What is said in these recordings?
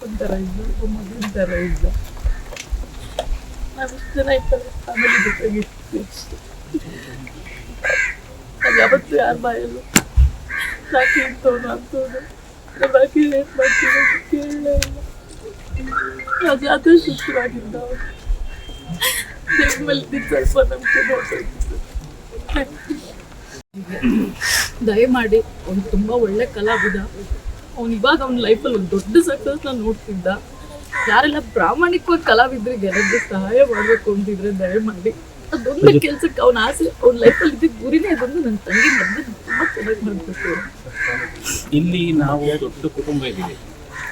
ಒಂಥರ ಇದ್ದ, ಒಬ್ಬ ಮಗನ ಥರ ಇದ್ದ. ನಾವಿಷ್ಟು ಜನ ಇರ್ತಾರೆ ಫ್ಯಾಮಿಲಿ ಜೊತೆಗೆ ಅದು ಯಾವತ್ತೂ ಯಾರ ಬಾಯಲ್ಲೂ ಸಾಕಿ ಇಂಥವ್ನು ಅಂತವನು ಬಾಕಿ ಏನು ಮಾಡ್ತೀವಿ ಕೇಳಲೇ ಇಲ್ಲ. ಆ ಜಾತ್ರೆ ಶುರುವಾಗಿದ್ದ ಅವನು ದೇವ್ರ ಮೇಲೆ ಸ್ವಲ್ಪ ನಂಬಿಕೆ ನೋಡ್ಬೇಕಿತ್ತು. ದಯಮಾಡಿ ಅವ್ನು ತುಂಬ ಒಳ್ಳೆ ಕಲಾವಿದ. ಅವ್ನು ಇವಾಗ ಅವ್ನ ಲೈಫಲ್ಲಿ ಒಂದು ದೊಡ್ಡ ಸಕ್ಸಸ್ನ ನೋಡ್ತಿದ್ದ. ಯಾರೆಲ್ಲ ಪ್ರಾಮಾಣಿಕವಾಗಿ ಕಲಾವಿದರಿಗೆ ಎಲ್ಲರಿಗೂ ಸಹಾಯ ಮಾಡಬೇಕು ಅಂತಿದ್ರೆ ದಯಮಾಡಿ ಅದೊಂದು ಕೆಲಸಕ್ಕೆ ಅವನ ಆಸೆ, ಅವ್ನ ಲೈಫಲ್ಲಿ ಇದ್ದಿದ್ದ ಗುರಿನೇ ಇದೊಂದು. ನನ್ನ ತಂಗಿ ಮದುವೆ ತುಂಬ ಚೆನ್ನಾಗಿ ಮಾಡಬೇಕು. ಇಲ್ಲಿ ನಾವು ದೊಡ್ಡ ಕುಟುಂಬ ಇದ್ದೀವಿ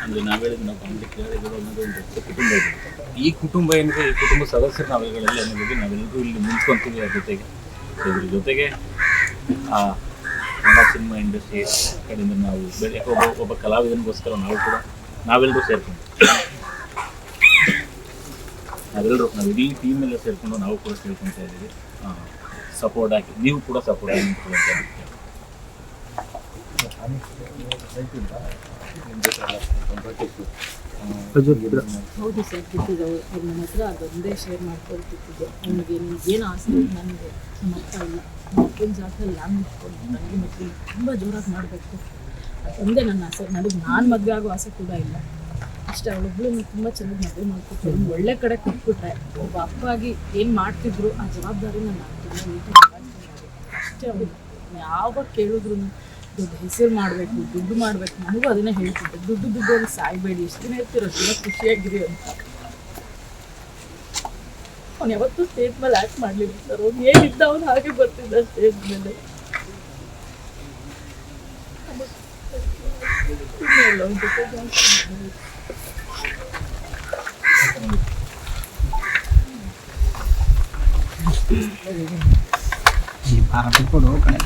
ಅಂದರೆ ನಾವು ಹೇಳಿದ ನಾವು ಪಬ್ಲಿಕ್ ಹೇಳಿದ್ರು ಅನ್ನೋದು ಒಂದು ದೊಡ್ಡ ಕುಟುಂಬ ಇದೆ. ಈ ಕುಟುಂಬ ಏನಿದೆ, ಈ ಕುಟುಂಬ ಸದಸ್ಯರು ನಾವುಗಳೆಲ್ಲ ಅನ್ನೋದು ನಾವೆಲ್ಲರೂ ಇಲ್ಲಿ ನಿಂತ್ಕೊತೀವಿ. ಅದ್ರ ಇದ್ರ ಜೊತೆಗೆ ಕನ್ನಡ ಸಿನಿಮಾ ಇಂಡಸ್ಟ್ರಿ ಕಡೆಯಿಂದ ನಾವು ಬೆಳಗ್ಗೆ ಒಬ್ಬ ಕಲಾವಿದನಿಗೋಸ್ಕರ ನಾವೆಲ್ಲರೂ ಸೇರ್ಕೊಂಡು ನಾವು ಇಡೀ ಟೀಮ್ ಎಲ್ಲ ಸೇರಿಕೊಂಡು ನಾವು ಕೂಡ ಸೇರ್ಕೊಳ್ತಾ ಇದ್ದೀವಿ. ಸಪೋರ್ಟ್ ಹಾಕಿ ನೀವು ಕೂಡ ಸಪೋರ್ಟ್ ಆಗಿ ನಿಂತ್ಕೊಳ್ಳುವಂಥ ಹೌದು ಸರ್, ಬಿಟ್ಟಿದ್ದು ಅವ್ರು ನನ್ನ ಹತ್ರ ಅದೊಂದೇ ಶೇರ್ ಮಾಡ್ಕೊಳ್ತಿದ್ದು. ನನಗೆ ನಿಮಗೇನು ಆಸೆ ಇದೆ, ನನಗೆ ನಮ್ಮ ಅಪ್ಪ ಇಲ್ಲ, ಮಕ್ಕಳ ಜಾಗದಲ್ಲಿ ನಾನು ನಿಂತ್ಕೊಂಡು ನನಗೆ ಮಕ್ಕಳು ತುಂಬ ಜೋರಾಗಿ ಮಾಡಬೇಕು, ಅದೊಂದೇ ನನ್ನ ಆಸೆ. ನನಗೆ ನಾನು ಮದುವೆ ಆಗೋ ಆಸೆ ಕೂಡ ಇಲ್ಲ. ಅಷ್ಟೇ, ಅವಳೊಬ್ಬಳು ತುಂಬ ಚೆನ್ನಾಗಿ ಮದುವೆ ಮಾಡ್ಕೊಟ್ಟು ಒಂದು ಒಳ್ಳೆ ಕಡೆ ಕೊಟ್ಬಿಟ್ರೆ ಒಬ್ಬ ಅಪ್ಪ ಆಗಿ ಏನು ಮಾಡ್ತಿದ್ರು ಆ ಜವಾಬ್ದಾರಿನ ನಾನು ತುಂಬ ನೀಟಾಗಿ ಅಷ್ಟೇ. ಅವಳು ಯಾವಾಗ ಕೇಳಿದ್ರು ದುಡ್ಡು ಹೆಸರು ಮಾಡಬೇಕು, ದುಡ್ಡು ಮಾಡಬೇಕು, ನನಗೂ ಅದನ್ನೇ ಹೇಳ್ತಿದ್ದೆ, ದುಡ್ಡು ಅಲ್ಲಿ ಸಾಯ್ಬೇಡಿ, ಎಷ್ಟು ದಿನ ಇರ್ತಿರೋ ತುಂಬ ಖುಷಿಯಾಗಿರಿ ಅಂತ. ಅವ್ನು ಯಾವತ್ತೂ ಸ್ಟೇಜ್ ಮೇಲೆ ಆ್ಯಕ್ಟ್ ಮಾಡಲಿಲ್ಲ ಸರ್. ಅವ್ನು ಏನಿದ್ದ ಅವನು ಹಾಗೆ ಬರ್ತಿದ್ದ ಸ್ಟೇಜ್ ಮೇಲೆ. ಭಾರತ ಕೊಡು ಕಡೆ